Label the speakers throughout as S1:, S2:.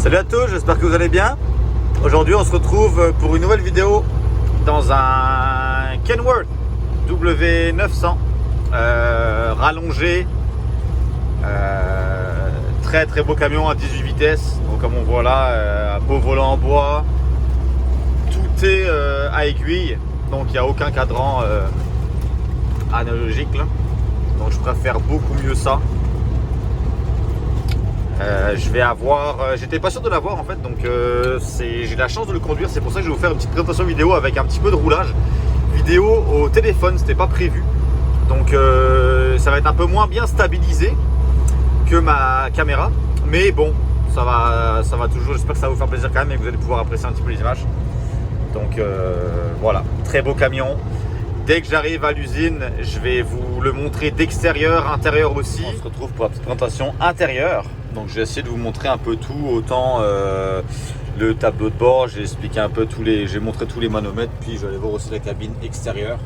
S1: Salut à tous, j'espère que vous allez bien. Aujourd'hui on se retrouve pour une nouvelle vidéo dans un Kenworth W900 rallongé, très très beau camion à 18 vitesses. Donc comme on voit là, un beau volant en bois, tout est à aiguille, donc il n'y a aucun cadran analogique là. Donc je préfère beaucoup mieux ça. Je vais avoir, j'étais pas sûr de l'avoir en fait, donc j'ai la chance de le conduire. C'est pour ça que je vais vous faire une petite présentation vidéo avec un petit peu de roulage vidéo au téléphone. C'était pas prévu, donc ça va être un peu moins bien stabilisé que ma caméra, mais bon, ça va toujours. J'espère que ça va vous faire plaisir quand même et que vous allez pouvoir apprécier un petit peu les images. Donc voilà, très beau camion. Dès que j'arrive à l'usine, je vais vous le montrer d'extérieur, intérieur aussi. On se retrouve pour la petite présentation intérieure. Donc je vais essayer de vous montrer un peu tout, autant le tableau de bord, j'ai expliqué un peu j'ai montré tous les manomètres, puis je vais aller voir aussi la cabine extérieure.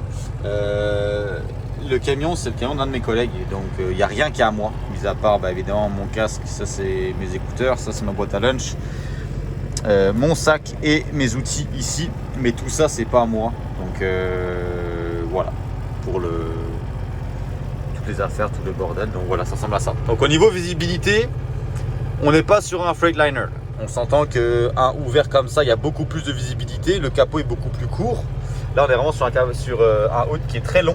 S1: Le camion, c'est le camion d'un de mes collègues, donc il n'y a rien qui est à moi, mis à part évidemment mon casque, ça c'est mes écouteurs, ça c'est ma boîte à lunch, mon sac et mes outils ici, mais tout ça c'est pas à moi. Donc voilà, pour toutes les affaires, tout le bordel, donc voilà, ça ressemble à ça. Donc au niveau visibilité, on n'est pas sur un Freightliner. On s'entend qu'un ouvert comme ça, il y a beaucoup plus de visibilité. Le capot est beaucoup plus court. Là, on est vraiment sur un hood qui est très long.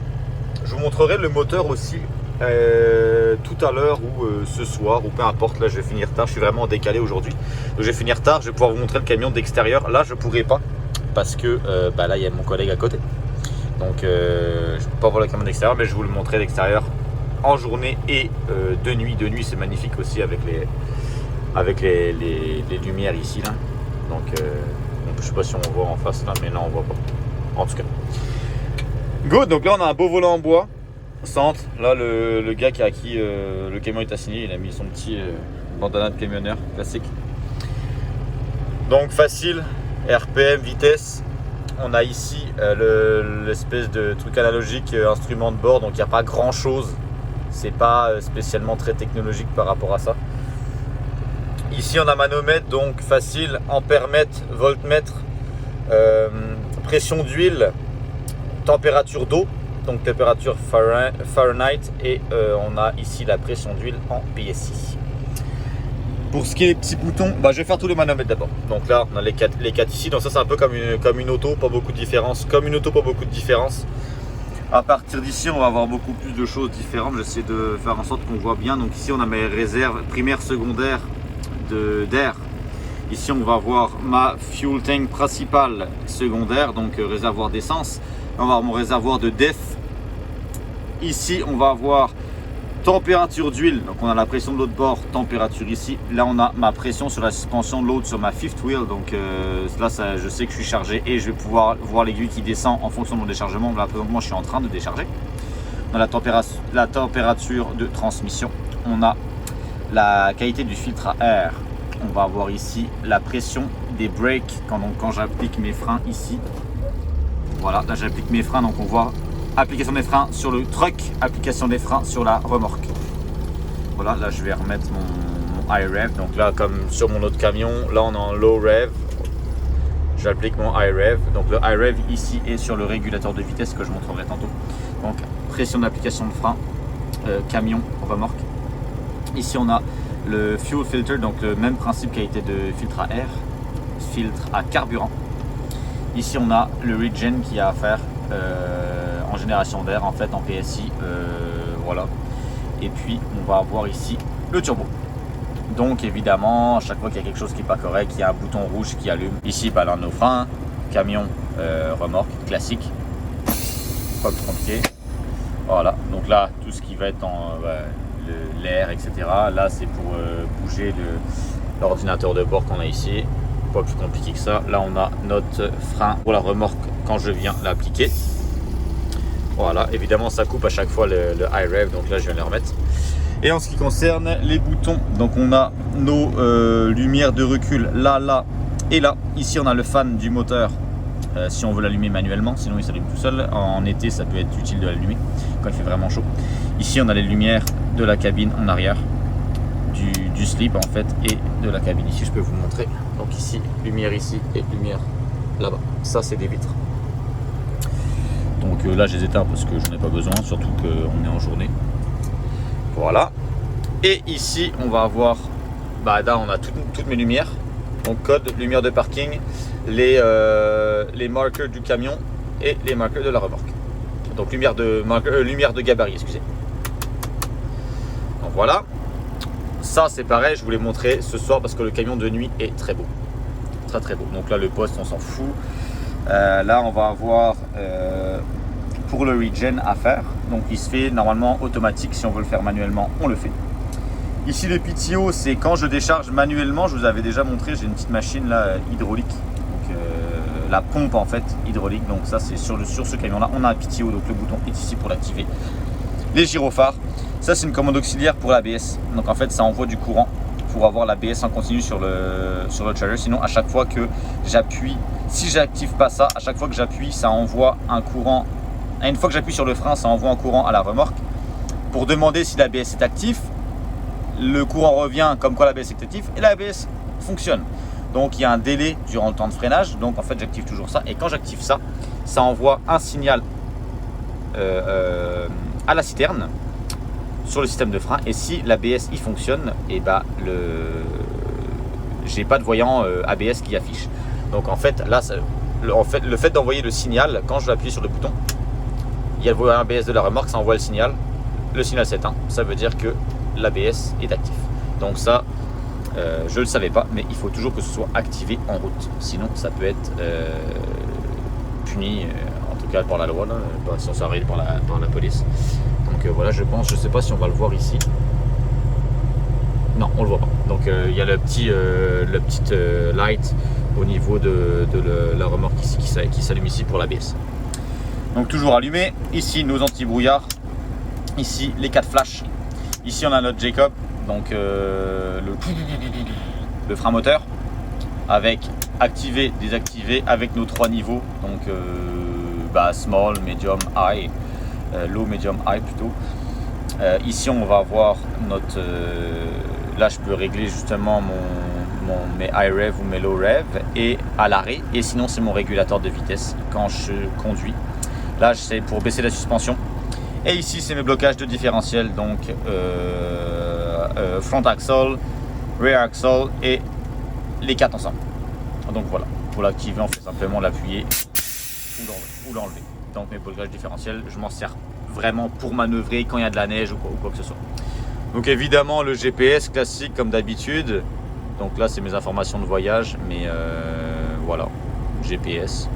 S1: Je vous montrerai le moteur aussi tout à l'heure ou ce soir, ou peu importe. Là, je vais finir tard. Je suis vraiment décalé aujourd'hui. Donc, je vais finir tard. Je vais pouvoir vous montrer le camion d'extérieur. Là, je ne pourrai pas parce que là, il y a mon collègue à côté. Donc, je ne peux pas voir le camion d'extérieur, mais je vais vous le montrer d'extérieur en journée et de nuit. De nuit, c'est magnifique aussi avec les lumières ici là. Donc je sais pas si on voit en face là, mais là on voit pas en tout cas. Good. Donc là on a un beau volant en bois centre. Là le gars à qui le camion est assigné, il a mis son petit bandana de camionneur classique. Donc facile, RPM, vitesse. On a ici l'espèce de truc analogique, instrument de bord, donc il n'y a pas grand chose. C'est pas spécialement très technologique par rapport à ça. Ici on a manomètre, donc facile, ampèremètre, voltmètre, pression d'huile, température d'eau, donc température Fahrenheit, et on a ici la pression d'huile en PSI. Pour ce qui est des petits boutons, je vais faire tous les manomètres d'abord. Donc là on a les quatre ici, donc ça c'est un peu comme une auto, pas beaucoup de différence. Comme une auto, pas beaucoup de différence. À partir d'ici, on va avoir beaucoup plus de choses différentes. J'essaie de faire en sorte qu'on voit bien. Donc ici on a mes réserves primaires, secondaires d'air. Ici on va voir ma fuel tank principale secondaire, donc réservoir d'essence. On va avoir mon réservoir de def. Ici on va avoir température d'huile, donc on a la pression de l'eau de bord, température ici. Là on a ma pression sur la suspension de l'autre sur ma fifth wheel, donc là je sais que je suis chargé et je vais pouvoir voir l'aiguille qui descend en fonction de mon déchargement. Là présentement je suis en train de décharger. On a la température de transmission, on a la qualité du filtre à air, on va avoir ici la pression des brakes quand j'applique mes freins ici. Voilà, là j'applique mes freins, donc on voit application des freins sur le truck, application des freins sur la remorque. Voilà, là je vais remettre mon high rev. Donc là, comme sur mon autre camion, là on est en low rev. J'applique mon high rev. Donc le high rev ici est sur le régulateur de vitesse que je montrerai tantôt. Donc pression d'application de frein, camion, remorque. Ici on a le fuel filter, donc le même principe qualité de filtre à air, filtre à carburant. Ici on a le regen qui a à faire en génération d'air, en fait en PSI, voilà. Et puis on va avoir ici le turbo. Donc évidemment, à chaque fois qu'il y a quelque chose qui n'est pas correct, il y a un bouton rouge qui allume. Ici là nos freins, camion, remorque classique, pas plus compliqué. Voilà, donc là tout ce qui va être en l'air, etc. Là c'est pour bouger l'ordinateur de bord qu'on a ici. Pas plus compliqué que ça. Là on a notre frein pour la remorque quand je viens l'appliquer. Voilà, évidemment ça coupe à chaque fois le high rev, donc là je viens le remettre. Et en ce qui concerne les boutons, donc on a nos lumières de recul là et là. Ici on a le fan du moteur si on veut l'allumer manuellement, sinon il s'allume tout seul. En été ça peut être utile de l'allumer quand il fait vraiment chaud. Ici on a les lumières de la cabine en arrière. du slip en fait et de la cabine. Ici je peux vous montrer. Donc ici, lumière ici et lumière là-bas. Ça c'est des vitres. Donc là je les éteins parce que j'en ai pas besoin, surtout qu'on est en journée. Voilà. Et ici on va avoir, là on a toutes mes lumières. Donc code, lumière de parking, les marqueurs du camion et les marqueurs de la remorque. Donc lumière de gabarit, excusez. Donc voilà. Ça c'est pareil, je vous l'ai montré ce soir parce que le camion de nuit est très beau. Très très beau. Donc là le poste on s'en fout. Là on va avoir pour le regen à faire. Donc il se fait normalement automatique. Si on veut le faire manuellement, on le fait. Ici le PTO, c'est quand je décharge manuellement. Je vous avais déjà montré, j'ai une petite machine là hydraulique. Donc la pompe en fait hydraulique. Donc ça c'est sur ce camion là. On a un PTO, donc le bouton est ici pour l'activer. Les gyrophares. Ça c'est une commande auxiliaire pour l'ABS. Donc en fait ça envoie du courant pour avoir l'ABS en continu sur le charger. Sinon à chaque fois que j'appuie, si j'active pas ça, à chaque fois que j'appuie ça envoie un courant. Une fois que j'appuie sur le frein, ça envoie un courant à la remorque pour demander si l'ABS est actif. Le courant revient comme quoi l'ABS est actif et l'ABS fonctionne. Donc il y a un délai durant le temps de freinage. Donc en fait j'active toujours ça. Et quand j'active ça, ça envoie un signal à la citerne sur le système de frein. Et si l'ABS il fonctionne, et j'ai pas de voyant ABS qui affiche. Donc en fait là, le fait d'envoyer le signal, quand je vais appuyer sur le bouton, il y a le voyant ABS de la remorque, ça envoie le signal s'éteint. Ça veut dire que l'ABS est actif. Donc ça, je le savais pas, mais il faut toujours que ce soit activé en route. Sinon, ça peut être puni, en tout cas par la loi, là, si on s'arrête par la police. Donc voilà, je sais pas si on va le voir ici. Non, on le voit pas. Donc il y a le petit light au niveau de la remorque ici qui s'allume ici pour l'ABS. Donc toujours allumé. Ici nos anti-brouillards. Ici les 4 flashs. Ici on a notre Jacob, donc le frein moteur avec activé, désactivé avec nos 3 niveaux. Donc small, medium, high, low, medium, high plutôt. Ici on va avoir notre là je peux régler justement mes high rev ou mes low rev et à l'arrêt, et sinon c'est mon régulateur de vitesse quand je conduis. Là c'est pour baisser la suspension. Et ici c'est mes blocages de différentiel, donc front axle, rear axle et les 4 ensemble. Donc voilà, pour l'activer on fait simplement l'appuyer ou l'enlever. Donc mes blocages différentiels, je m'en sers vraiment pour manœuvrer quand il y a de la neige ou quoi que ce soit. Donc évidemment le GPS classique comme d'habitude. Donc là c'est mes informations de voyage, mais voilà, GPS.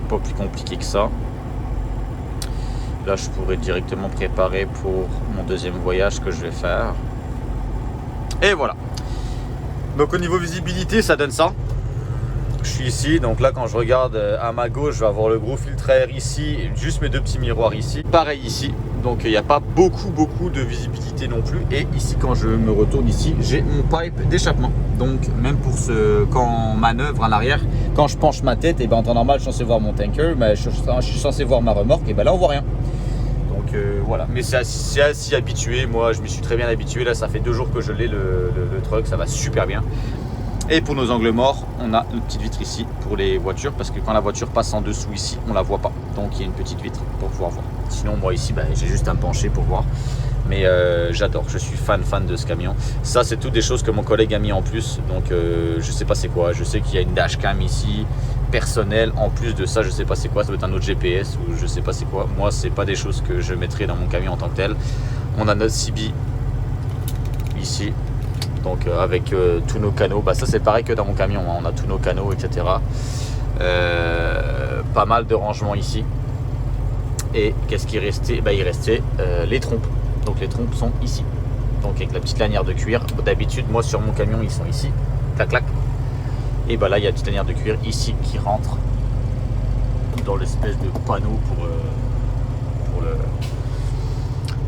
S1: Pas plus compliqué que ça. Là je pourrais directement préparer pour mon deuxième voyage que je vais faire. Et voilà. Donc au niveau visibilité ça donne ça. Je suis ici, donc là quand je regarde à ma gauche je vais avoir le gros filtre à air ici, juste mes 2 petits miroirs ici. Pareil ici, donc il n'y a pas beaucoup de visibilité non plus. Et ici quand je me retourne ici, j'ai mon pipe d'échappement. Donc même pour quand on manœuvre à l'arrière, quand je penche ma tête, et en temps normal je suis censé voir mon tanker, mais je suis censé voir ma remorque, et là on voit rien. Donc voilà, mais c'est assez habitué, moi je m'y suis très bien habitué. Là ça fait 2 jours que je l'ai le truck, ça va super bien. Et pour nos angles morts, on a une petite vitre ici pour les voitures, parce que quand la voiture passe en dessous ici, on la voit pas. Donc il y a une petite vitre pour pouvoir voir. Sinon moi ici, j'ai juste à me pencher pour voir. Mais j'adore, je suis fan de ce camion. Ça c'est toutes des choses que mon collègue a mis en plus. Donc je sais pas c'est quoi, je sais qu'il y a une dashcam ici, personnelle. En plus de ça, je sais pas c'est quoi, ça doit être un autre GPS ou je sais pas c'est quoi. Moi c'est pas des choses que je mettrai dans mon camion en tant que tel. On a notre CB ici. Donc avec tous nos canaux, ça c'est pareil que dans mon camion, hein. On a tous nos canaux, etc. Pas mal de rangements ici. Et qu'est-ce qui restait? Il restait les trompes. Donc les trompes sont ici. Donc avec la petite lanière de cuir. D'habitude, moi sur mon camion, ils sont ici. Clac clac. Et là, il y a une petite lanière de cuir ici qui rentre dans l'espèce de panneau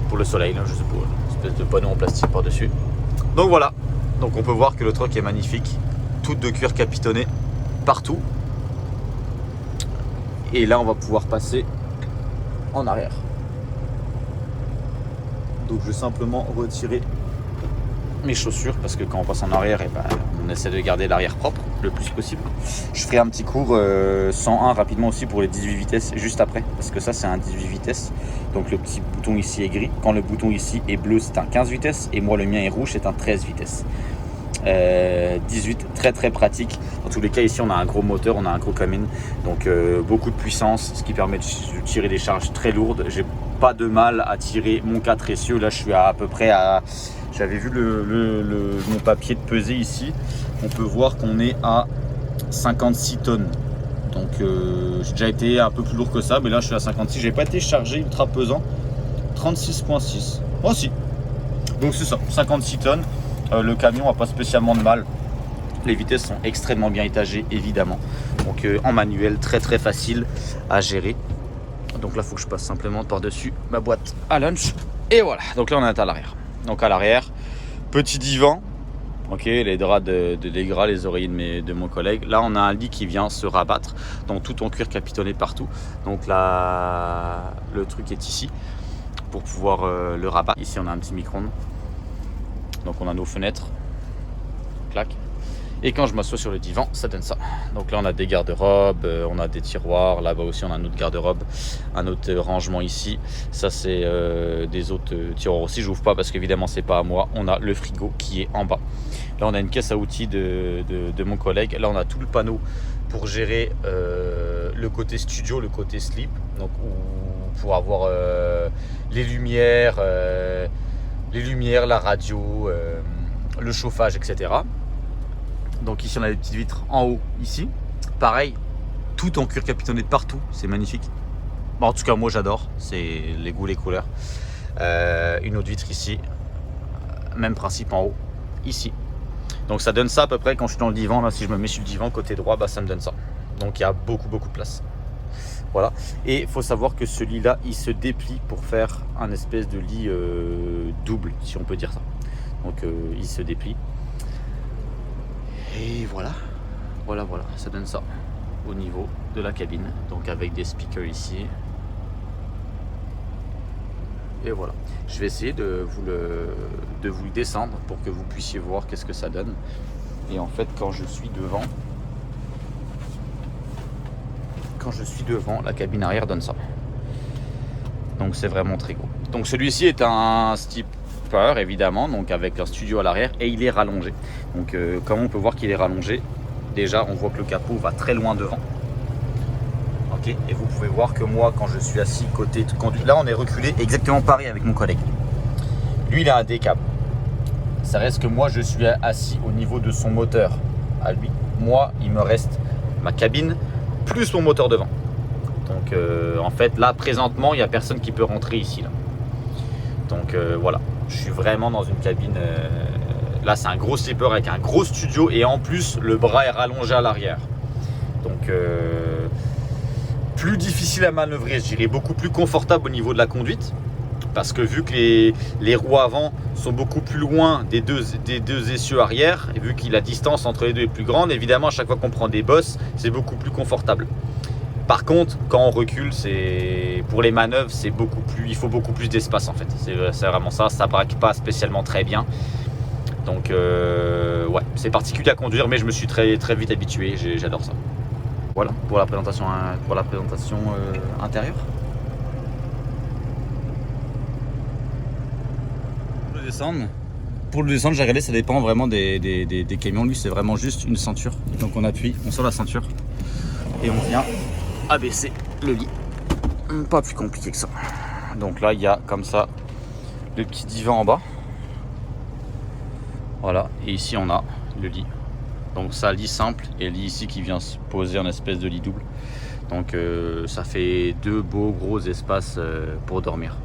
S1: pour le soleil, là, je sais pas, une espèce de panneau en plastique par-dessus. Donc voilà. Donc on peut voir que le truck est magnifique. Tout de cuir capitonné partout. Et là, on va pouvoir passer en arrière. Donc je vais simplement retirer mes chaussures parce que quand on passe en arrière, on essaie de garder l'arrière propre le plus possible. Je ferai un petit cours 101 rapidement aussi pour les 18 vitesses juste après, parce que ça c'est un 18 vitesses. Donc le petit bouton ici est gris, quand le bouton ici est bleu c'est un 15 vitesses et moi le mien est rouge, c'est un 13 vitesses. 18, très très pratique. Dans tous les cas ici on a un gros moteur, on a un gros camion, donc beaucoup de puissance, ce qui permet de tirer des charges très lourdes. J'ai pas de mal à tirer mon 4 essieux, là je suis à peu près à... J'avais vu mon papier de pesée ici, on peut voir qu'on est à 56 tonnes. Donc j'ai déjà été un peu plus lourd que ça, mais là je suis à 56, j'ai pas été chargé ultra pesant, 36,6. Oh si, donc c'est ça, 56 tonnes. Le camion n'a pas spécialement de mal. Les vitesses sont extrêmement bien étagées évidemment. Donc en manuel, très très facile à gérer. Donc là il faut que je passe simplement par-dessus ma boîte à lunch. Et voilà, donc là on est à l'arrière. Donc à l'arrière, petit divan. Ok, les draps les gras, les oreillers de mon collègue. Là on a un lit qui vient se rabattre. Donc tout en cuir capitonné partout. Donc là le truc est ici pour pouvoir le rabattre. Ici on a un petit micro-ondes. Donc on a nos fenêtres, clac. Et quand je m'assois sur le divan, ça donne ça. Donc là on a des garde-robes, on a des tiroirs, là-bas aussi on a un autre garde-robe, un autre rangement ici. Ça c'est des autres tiroirs aussi, je n'ouvre pas parce qu'évidemment c'est pas à moi. On a le frigo qui est en bas. Là on a une caisse à outils de mon collègue. Là on a tout le panneau pour gérer le côté studio, le côté sleep. Donc pour avoir les lumières, la radio, le chauffage, etc. Donc ici on a des petites vitres en haut ici. Pareil, tout en cuir capitonné de partout, c'est magnifique. Bon, en tout cas moi j'adore, c'est les goûts, les couleurs. Une autre vitre ici, même principe en haut, ici. Donc ça donne ça à peu près quand je suis dans le divan. Là si je me mets sur le divan côté droit, ça me donne ça. Donc il y a beaucoup de place. Voilà, et il faut savoir que ce lit là il se déplie pour faire un espèce de lit double, si on peut dire ça. Donc il se déplie et voilà, ça donne ça au niveau de la cabine, donc avec des speakers ici. Et voilà, je vais essayer de vous le descendre pour que vous puissiez voir qu'est-ce que ça donne. Et en fait quand je suis devant, la cabine arrière donne ça. Donc c'est vraiment très gros. Donc celui-ci est un skipper évidemment, donc avec un studio à l'arrière, et il est rallongé. Donc comme on peut voir qu'il est rallongé, déjà on voit que le capot va très loin devant. Ok, et vous pouvez voir que moi quand je suis assis côté conduite, là on est reculé exactement pareil avec mon collègue. Lui il a un D-cab. Ça reste que moi je suis assis au niveau de son moteur à lui. Moi il me reste ma cabine plus mon moteur devant. Donc en fait là présentement il n'y a personne qui peut rentrer ici là. Donc voilà, je suis vraiment dans une cabine. Là c'est un gros slipper avec un gros studio et en plus le bras est rallongé à l'arrière. Donc plus difficile à manœuvrer, je dirais, beaucoup plus confortable au niveau de la conduite. Parce que vu que les roues avant sont beaucoup plus loin des deux essieux arrière, et vu que la distance entre les deux est plus grande, évidemment à chaque fois qu'on prend des bosses, c'est beaucoup plus confortable. Par contre, quand on recule, pour les manœuvres, il faut beaucoup plus d'espace en fait. C'est vraiment ça, ça braque pas spécialement très bien. Donc ouais, c'est particulier à conduire, mais je me suis très vite habitué, j'adore ça. Voilà pour la présentation intérieure. Pour le descendre, j'ai regardé, ça dépend vraiment des camions. Lui, c'est vraiment juste une ceinture. Donc on appuie, on sort la ceinture et on vient abaisser le lit. Pas plus compliqué que ça. Donc là, il y a comme ça le petit divan en bas. Voilà, et ici on a le lit. Donc ça, lit simple, et lit ici qui vient se poser en espèce de lit double. Donc ça fait deux beaux gros espaces pour dormir.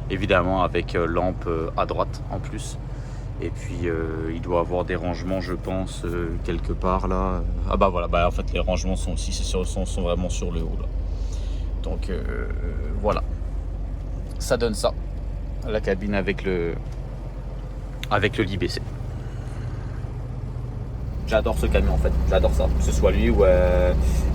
S1: Évidemment avec lampe à droite en plus. Et puis il doit avoir des rangements, je pense, quelque part là. Ah bah voilà, en fait les rangements sont aussi sont vraiment sur le haut là. Donc voilà, ça donne ça, la cabine avec le lit baissé. J'adore ce camion en fait, j'adore ça, que ce soit lui ou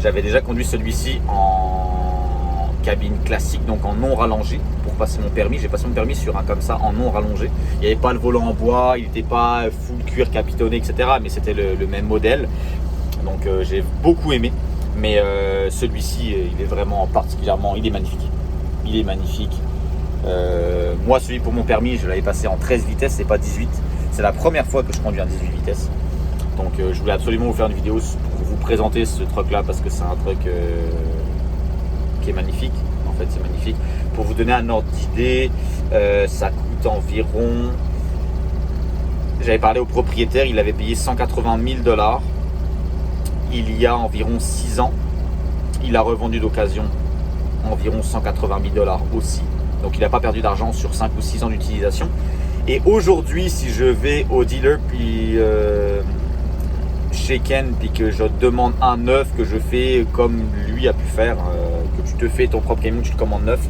S1: j'avais déjà conduit celui-ci en cabine classique, donc en non rallongé pour passer mon permis. J'ai passé mon permis sur un comme ça en non rallongé. Il n'y avait pas le volant en bois, il n'était pas full cuir capitonné, etc. Mais c'était le même modèle. Donc j'ai beaucoup aimé. Mais celui-ci, il est vraiment particulièrement, il est magnifique. Il est magnifique. Moi, celui pour mon permis, je l'avais passé en 13 vitesses et pas 18. C'est la première fois que je conduis en 18 vitesses. Donc je voulais absolument vous faire une vidéo pour vous présenter ce truc là parce que c'est un truc qui est magnifique. En fait, c'est magnifique. Pour vous donner un ordre d'idée, ça coûte environ... J'avais parlé au propriétaire, il avait payé 180 000 $. Il y a environ 6 ans, il a revendu d'occasion environ 180 000 $ aussi. Donc il n'a pas perdu d'argent sur 5 ou 6 ans d'utilisation. Et aujourd'hui, si je vais au dealer puis chez Ken, puis que je demande un neuf, que je fais comme lui a pu faire, que tu te fais ton propre camion, tu le commandes neuf,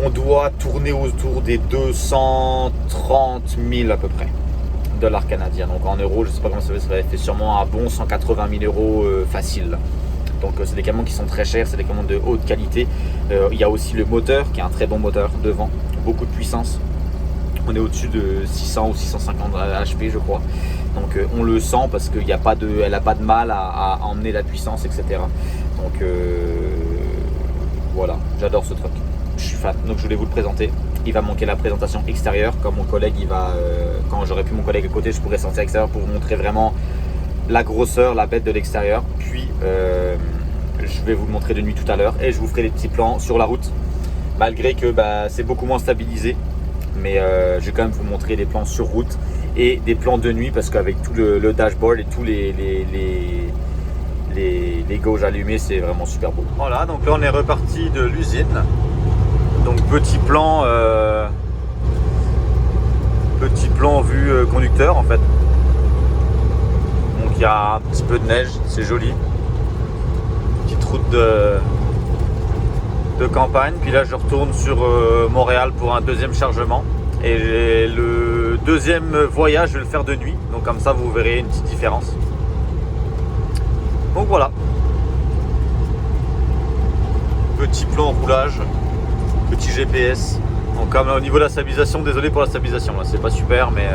S1: on doit tourner autour des 230 000 à peu près $ canadiens. Donc en euros, je ne sais pas comment ça fait sûrement un bon 180 000 € facile. Donc c'est des camions qui sont très chers, c'est des camions de haute qualité. Il y a aussi le moteur qui est un très bon moteur devant, beaucoup de puissance. On est au-dessus de 600 ou 650 HP je crois. Donc on le sent parce qu'elle n'a pas de mal à emmener la puissance, etc. Donc voilà, j'adore ce truc. Je suis fan, donc je voulais vous le présenter. Il va manquer la présentation extérieure, comme mon collègue, quand j'aurai plus mon collègue à côté, je pourrai sortir à l'extérieur pour vous montrer vraiment la grosseur, la bête de l'extérieur. Puis je vais vous le montrer de nuit tout à l'heure et je vous ferai des petits plans sur la route, malgré que c'est beaucoup moins stabilisé. Mais je vais quand même vous montrer des plans sur route et des plans de nuit parce qu'avec tout le dashboard et tous les gauges allumées, c'est vraiment super beau. Voilà, donc là on est reparti de l'usine. Donc petit plan vue conducteur en fait. Donc il y a un petit peu de neige, c'est joli. Petite route de campagne. Puis là je retourne sur Montréal pour un deuxième chargement. Et le deuxième voyage je vais le faire de nuit. Donc comme ça vous verrez une petite différence. Donc voilà. Petit plan roulage. Petit GPS. Donc comme au niveau de la stabilisation, désolé pour la stabilisation, là c'est pas super mais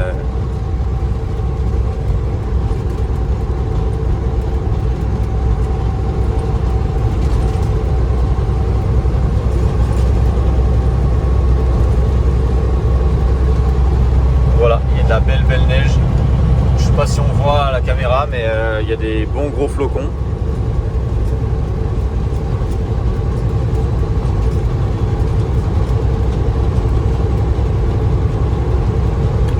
S1: voilà, il y a de la belle neige. Je sais pas si on voit à la caméra mais il y a des bons gros flocons.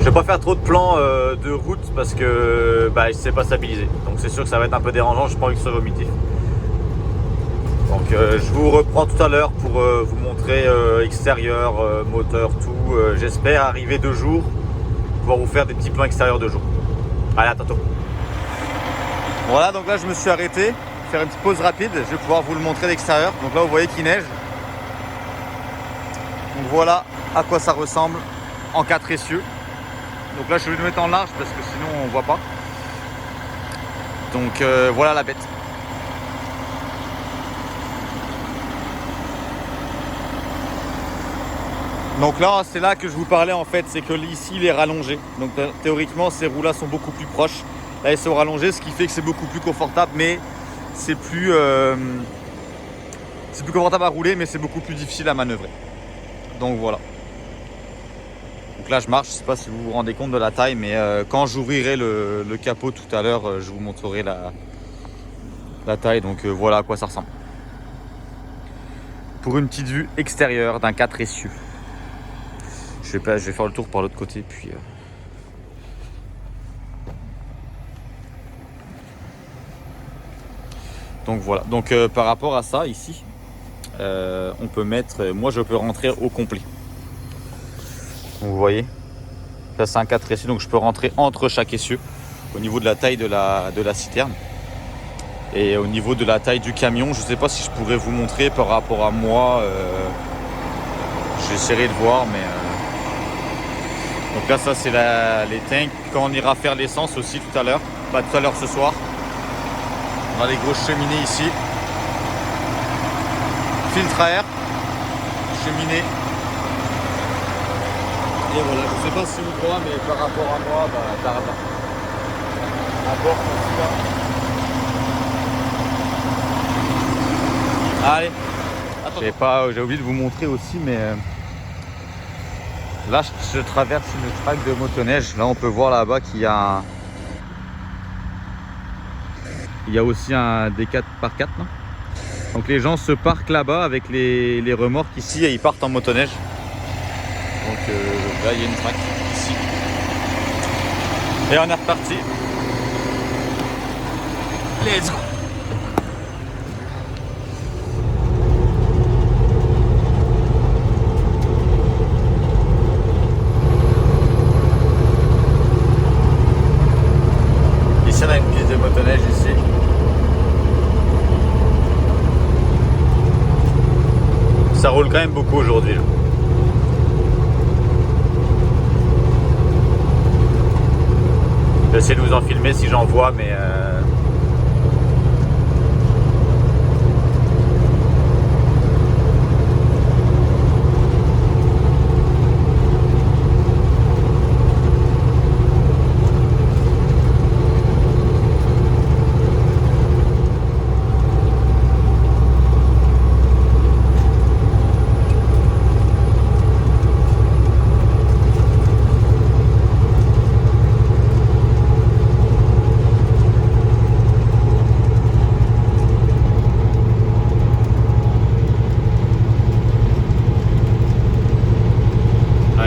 S1: Je vais pas faire trop de plans de route parce que c'est pas stabilisé. Donc c'est sûr que ça va être un peu dérangeant, je pas envie que ce soit vomitif. Donc je vous reprends tout à l'heure pour vous montrer extérieur, moteur, tout. J'espère arriver 2 jours, pouvoir vous faire des petits plans extérieurs 2 jours. Allez, à tantôt. Voilà, donc là je me suis arrêté, faire une petite pause rapide, je vais pouvoir vous le montrer l'extérieur. Donc là vous voyez qu'il neige. Donc voilà à quoi ça ressemble en 4 essieux. Donc là je vais le mettre en large parce que sinon on voit pas. Donc voilà la bête. Donc là c'est là que je vous parlais en fait, c'est que ici il est rallongé. Donc théoriquement ces roues là sont beaucoup plus proches. Là ils sont rallongés, ce qui fait que c'est beaucoup plus confortable, mais c'est plus confortable à rouler, mais c'est beaucoup plus difficile à manœuvrer. Donc voilà. Donc là je marche, je ne sais pas si vous vous rendez compte de la taille, mais quand j'ouvrirai le capot tout à l'heure, je vous montrerai la taille. Donc voilà à quoi ça ressemble. Pour une petite vue extérieure d'un 4 essieux. Je vais faire le tour par l'autre côté, puis... Donc voilà, donc par rapport à ça ici, on peut mettre, moi je peux rentrer au complet. Donc, vous voyez, là c'est un 4 essieux, donc je peux rentrer entre chaque essieu au niveau de la taille de la citerne. Et au niveau de la taille du camion, je ne sais pas si je pourrais vous montrer par rapport à moi. J'essaierai de voir, mais... Donc là ça c'est les tanks. Quand on ira faire l'essence aussi tout à l'heure, pas tout à l'heure, ce soir. On a les grosses cheminées ici. Filtre à air. cheminée. Et voilà, je sais pas si on voit, mais par rapport à moi, bah, t'as raison. À bord comme ça. Allez. J'ai oublié de vous montrer aussi, mais là je traverse une track de motoneige. Là on peut voir là-bas qu'il y a aussi un D4x4 là. Donc les gens se parquent là-bas avec les remorques ici et ils partent en motoneige. Donc là il y a une track ici. Et on est reparti. Let's go. Ici on a une piste de motoneige ici. Ça roule quand même beaucoup aujourd'hui. Je vais essayer de vous en filmer si j'en vois, mais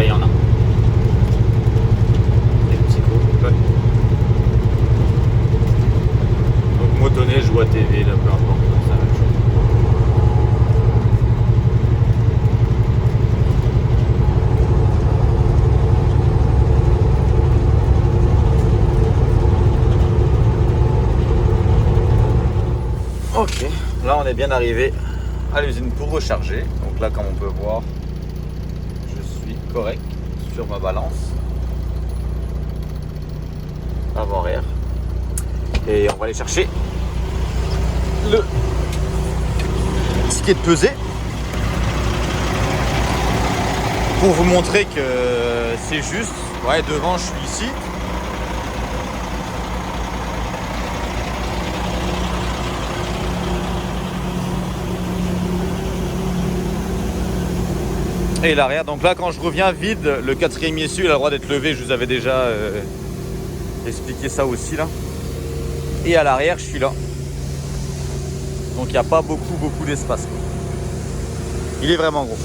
S1: il y en a. Des petits groupes. Donc motoneige ou ATV, là, peu importe, c'est la même chose. Ok, là on est bien arrivé à l'usine pour recharger. Donc là, comme on peut voir, correct sur ma balance avant-arrière et on va aller chercher le ticket de pesée pour vous montrer que c'est juste. Ouais, devant je suis ici. Et l'arrière, donc là quand je reviens vide, le quatrième essieu il a le droit d'être levé, je vous avais déjà expliqué ça aussi là. Et à l'arrière je suis là. Donc il n'y a pas beaucoup d'espace. Il est vraiment gros.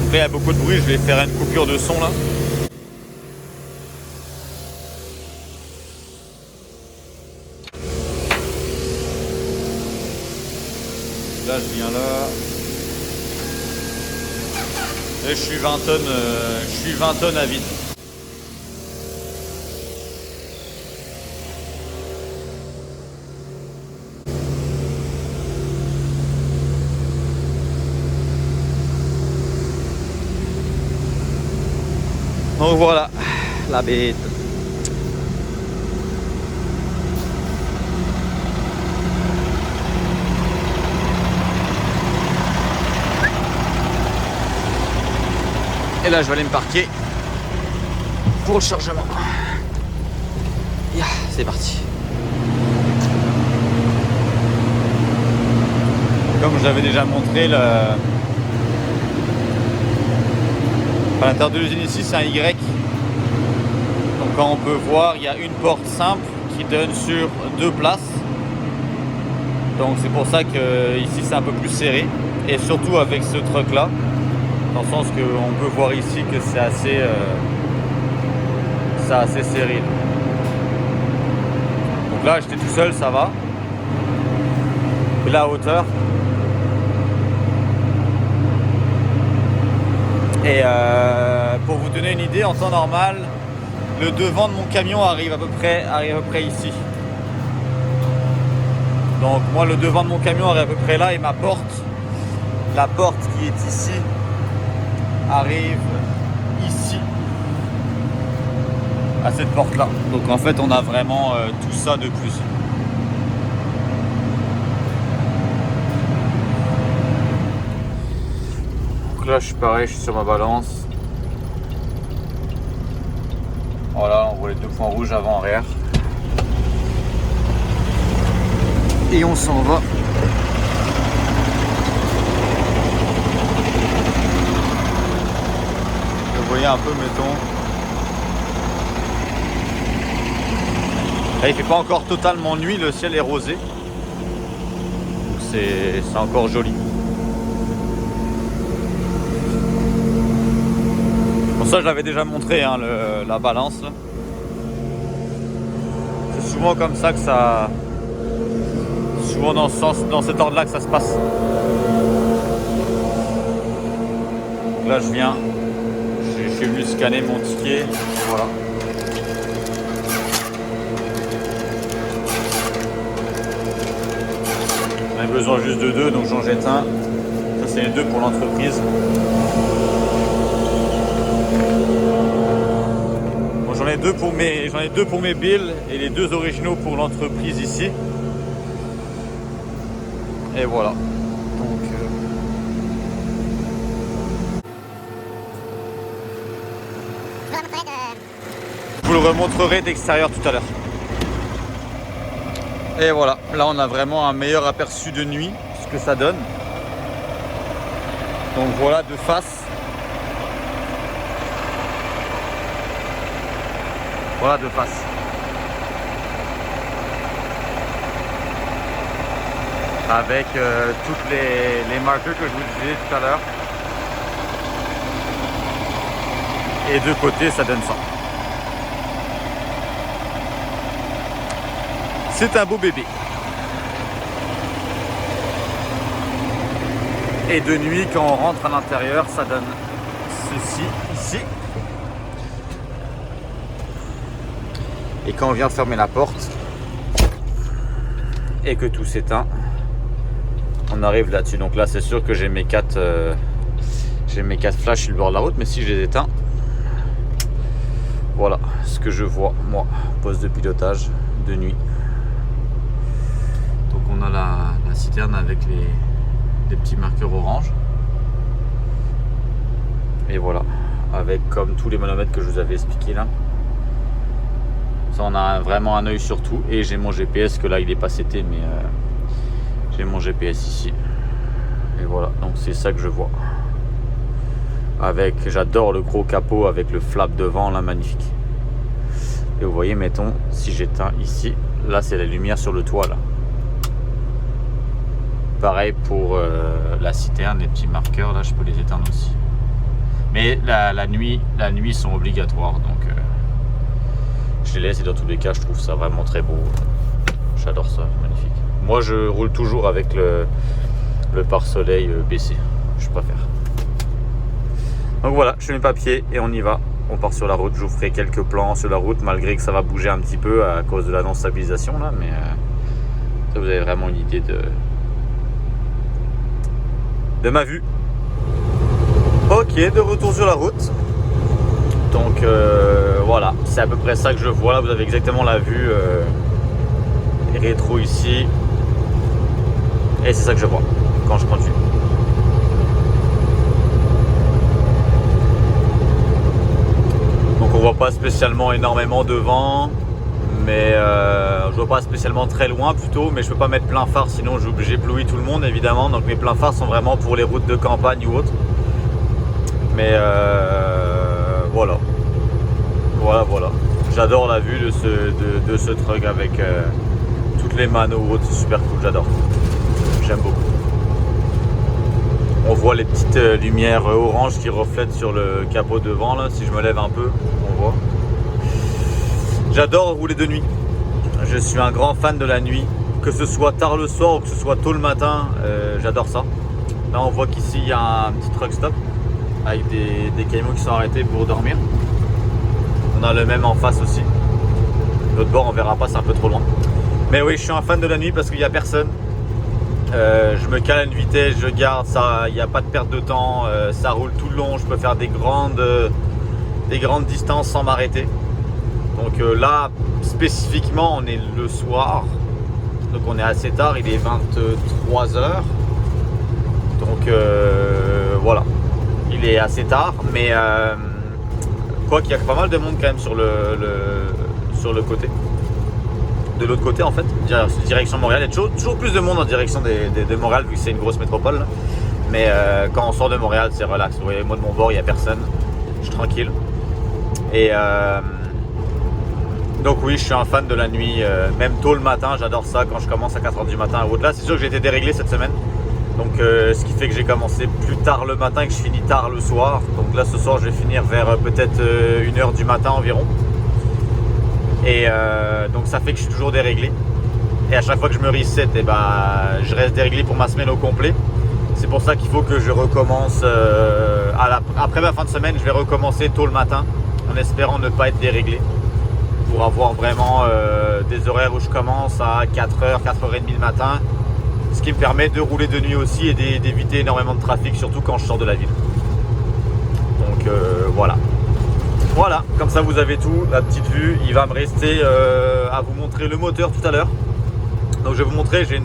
S1: Donc là il y a beaucoup de bruit, je vais faire une coupure de son là. Là je viens là. Et je suis 20 tonnes à vide. Donc voilà, la bête. Et là je vais aller me parquer pour le chargement. Yeah, c'est parti. Comme je l'avais déjà montré, à l'intérieur de l'usine ici c'est un Y. Donc quand on peut voir, il y a une porte simple qui donne sur 2 places. Donc c'est pour ça que ici c'est un peu plus serré. Et surtout avec ce truck là. Dans le sens qu'on peut voir ici que c'est assez serré. Donc là j'étais tout seul, ça va. Et la hauteur. Et pour vous donner une idée, en temps normal, le devant de mon camion arrive à peu près ici. Donc moi le devant de mon camion arrive à peu près là et la porte qui est ici arrive ici à cette porte là. Donc en fait on a vraiment tout ça de plus. Donc là je suis pareil, je suis sur ma balance. Voilà, on voit les deux points rouges avant arrière. Et on s'en va. Vous voyez un peu, mettons. Là, il fait pas encore totalement nuit, le ciel est rosé. Donc c'est encore joli. Pour ça, je l'avais déjà montré, hein, la balance. C'est souvent comme ça que ça... Souvent dans ce sens, dans cet ordre-là que ça se passe. Donc là, je viens. Je suis venu scanner mon ticket. Voilà. On a besoin juste de 2, donc j'en jette un. Ça, c'est les 2 pour l'entreprise. Bon, j'en ai 2 pour mes bills et les 2 originaux pour l'entreprise ici. Et voilà. Donc, je vous le remontrerai d'extérieur tout à l'heure. Et voilà, là on a vraiment un meilleur aperçu de nuit, ce que ça donne. Donc voilà de face. Voilà de face. Avec toutes les marqueurs que je vous disais tout à l'heure. Et de côté, ça donne ça. C'est un beau bébé. Et de nuit, quand on rentre à l'intérieur, ça donne ceci ici. Et quand on vient fermer la porte et que tout s'éteint, on arrive là-dessus. Donc là, c'est sûr que j'ai mes 4 flashs sur le bord de la route, mais si je les éteins, voilà ce que je vois, moi, poste de pilotage de nuit. Donc on a la citerne avec les petits marqueurs orange. Et voilà, avec comme tous les manomètres que je vous avais expliqué là. Ça, on a vraiment un œil sur tout. Et j'ai mon GPS, que là il est pas seté, mais j'ai mon GPS ici. Et voilà, donc c'est ça que je vois. J'adore le gros capot avec le flap devant là, magnifique. Et vous voyez, mettons, si j'éteins ici, là c'est la lumière sur le toit là. Pareil pour la citerne, les petits marqueurs là, je peux les éteindre aussi. Mais la nuit sont obligatoires, donc je les laisse, et dans tous les cas je trouve ça vraiment très beau. J'adore ça, magnifique. Moi je roule toujours avec le pare-soleil baissé, je préfère. Donc voilà, je fais mes papiers et on y va. On part sur la route, je vous ferai quelques plans sur la route, malgré que ça va bouger un petit peu à cause de la non-stabilisation là, mais ça, vous avez vraiment une idée de ma vue. Ok, de retour sur la route. Donc voilà, c'est à peu près ça que je vois là. Vous avez exactement la vue rétro ici. Et c'est ça que je vois quand je conduis. Donc on voit pas spécialement énormément devant, mais je vois pas spécialement très loin plutôt, mais je peux pas mettre plein phare sinon j'éblouis tout le monde évidemment. Donc mes pleins phares sont vraiment pour les routes de campagne ou autres. Mais voilà. Voilà. J'adore la vue de ce truck avec toutes les manos ou autres, c'est super cool, j'adore. J'aime beaucoup. On voit les petites lumières oranges qui reflètent sur le capot devant là, si je me lève un peu, on voit. J'adore rouler de nuit. Je suis un grand fan de la nuit, que ce soit tard le soir ou que ce soit tôt le matin, j'adore ça. Là on voit qu'ici il y a un petit truck stop avec des camions qui sont arrêtés pour dormir. On a le même en face aussi. L'autre bord on verra pas, c'est un peu trop loin. Mais oui, je suis un fan de la nuit parce qu'il n'y a personne. Je me cale à une vitesse, je garde ça, il n'y a pas de perte de temps, ça roule tout le long, je peux faire des grandes distances sans m'arrêter. Donc là, spécifiquement, on est le soir, donc on est assez tard, il est 23 h. Donc voilà, il est assez tard, mais quoi qu'il y a pas mal de monde quand même sur le côté. De l'autre côté en fait, direction Montréal. Il y a toujours plus de monde en direction de Montréal vu que c'est une grosse métropole. Là. Mais quand on sort de Montréal, c'est relax. Vous voyez, moi de mon bord, il n'y a personne. Je suis tranquille. Et donc oui, je suis un fan de la nuit, même tôt le matin. J'adore ça quand je commence à 4h du matin à Woodland. C'est sûr que j'ai été déréglé cette semaine. Donc ce qui fait que j'ai commencé plus tard le matin et que je finis tard le soir. Donc là ce soir je vais finir vers peut-être 1h du matin environ. Et donc ça fait que je suis toujours déréglé. Et à chaque fois que je me reset, et je reste déréglé pour ma semaine au complet. C'est pour ça qu'il faut que je recommence après ma fin de semaine, je vais recommencer tôt le matin en espérant ne pas être déréglé pour avoir vraiment des horaires où je commence à 4h, 4h30 le matin, ce qui me permet de rouler de nuit aussi et d'éviter énormément de trafic, surtout quand je sors de la ville. Donc voilà. Voilà, comme ça vous avez tout, la petite vue. Il va me rester à vous montrer le moteur tout à l'heure. Donc je vais vous montrer, j'ai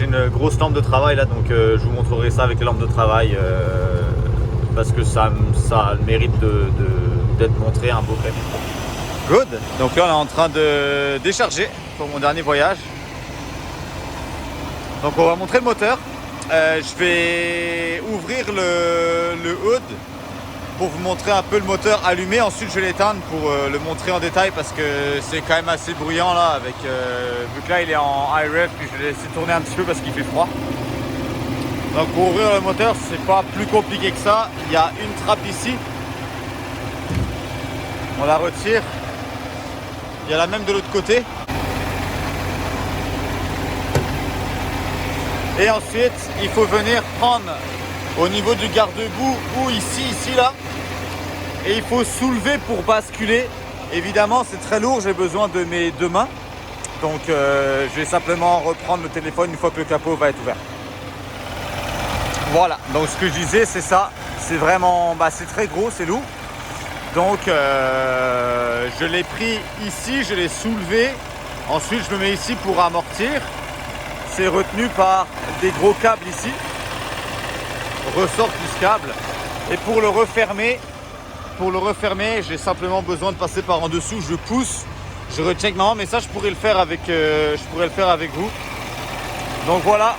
S1: une grosse lampe de travail là, donc je vous montrerai ça avec les lampes de travail parce que ça a le mérite d'être montré un beau près. Good. Donc là on est en train de décharger pour mon dernier voyage. Donc on va montrer le moteur. Je vais ouvrir le hood pour vous montrer un peu le moteur allumé. Ensuite je vais l'éteindre pour le montrer en détail parce que c'est quand même assez bruyant là avec vu que là il est en high rev, puis je vais le laisser tourner un petit peu parce qu'il fait froid. Donc pour ouvrir le moteur c'est pas plus compliqué que ça. Il y a une trappe ici. On la retire. Il y a la même de l'autre côté. Et ensuite il faut venir prendre au niveau du garde-boue ou ici là. Et il faut soulever pour basculer. Évidemment c'est très lourd, j'ai besoin de mes deux mains. Donc je vais simplement reprendre le téléphone une fois que le capot va être ouvert. Voilà, donc ce que je disais c'est ça. C'est vraiment, c'est très gros, c'est lourd. Donc je l'ai pris ici, je l'ai soulevé. Ensuite je me mets ici pour amortir. C'est retenu par des gros câbles ici. Ressort plus câble. Et pour le refermer, j'ai simplement besoin de passer par en dessous. Je pousse, je recheck maman, mais ça je pourrais le faire avec vous. Donc voilà,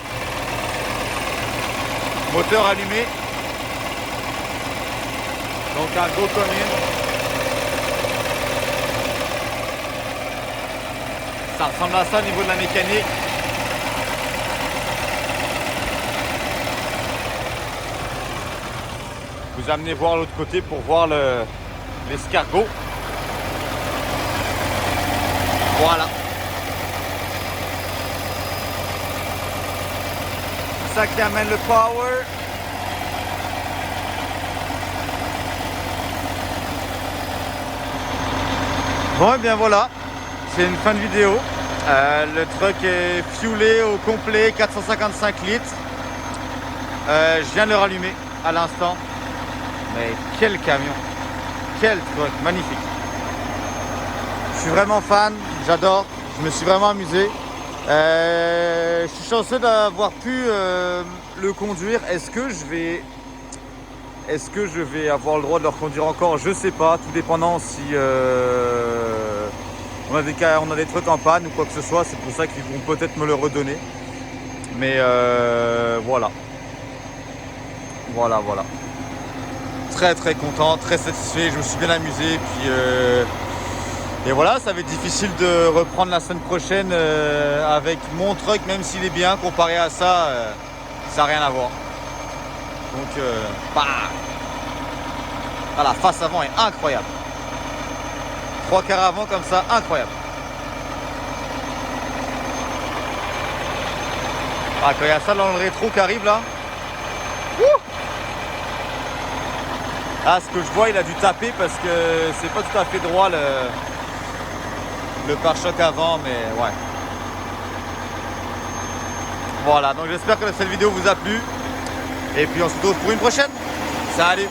S1: moteur allumé. Donc un go commune. Ça ressemble à ça au niveau de la mécanique. Vous amenez voir l'autre côté pour voir l'escargot. Voilà. Ça qui amène le power. Bon et bien voilà, c'est une fin de vidéo. Le truck est fuelé au complet, 455 litres. Je viens de le rallumer à l'instant. Mais quel camion, quel truc, magnifique. Je suis vraiment fan, j'adore, je me suis vraiment amusé. Je suis chanceux d'avoir pu le conduire. Est-ce que je vais avoir le droit de le reconduire encore? Je sais pas, tout dépendant si on a des trucs en panne ou quoi que ce soit. C'est pour ça qu'ils vont peut-être me le redonner. Mais voilà. Très très content, très satisfait, je me suis bien amusé. Puis et voilà, ça va être difficile de reprendre la semaine prochaine avec mon truck, même s'il est bien comparé à ça, ça n'a rien à voir. Donc la face avant est incroyable. 3 quarts avant comme ça, incroyable. Quand il y a ça dans le rétro qui arrive là. Ah, ce que je vois, il a dû taper parce que c'est pas tout à fait droit le pare-choc avant, mais ouais. Voilà, donc j'espère que cette vidéo vous a plu. Et puis on se retrouve pour une prochaine. Salut!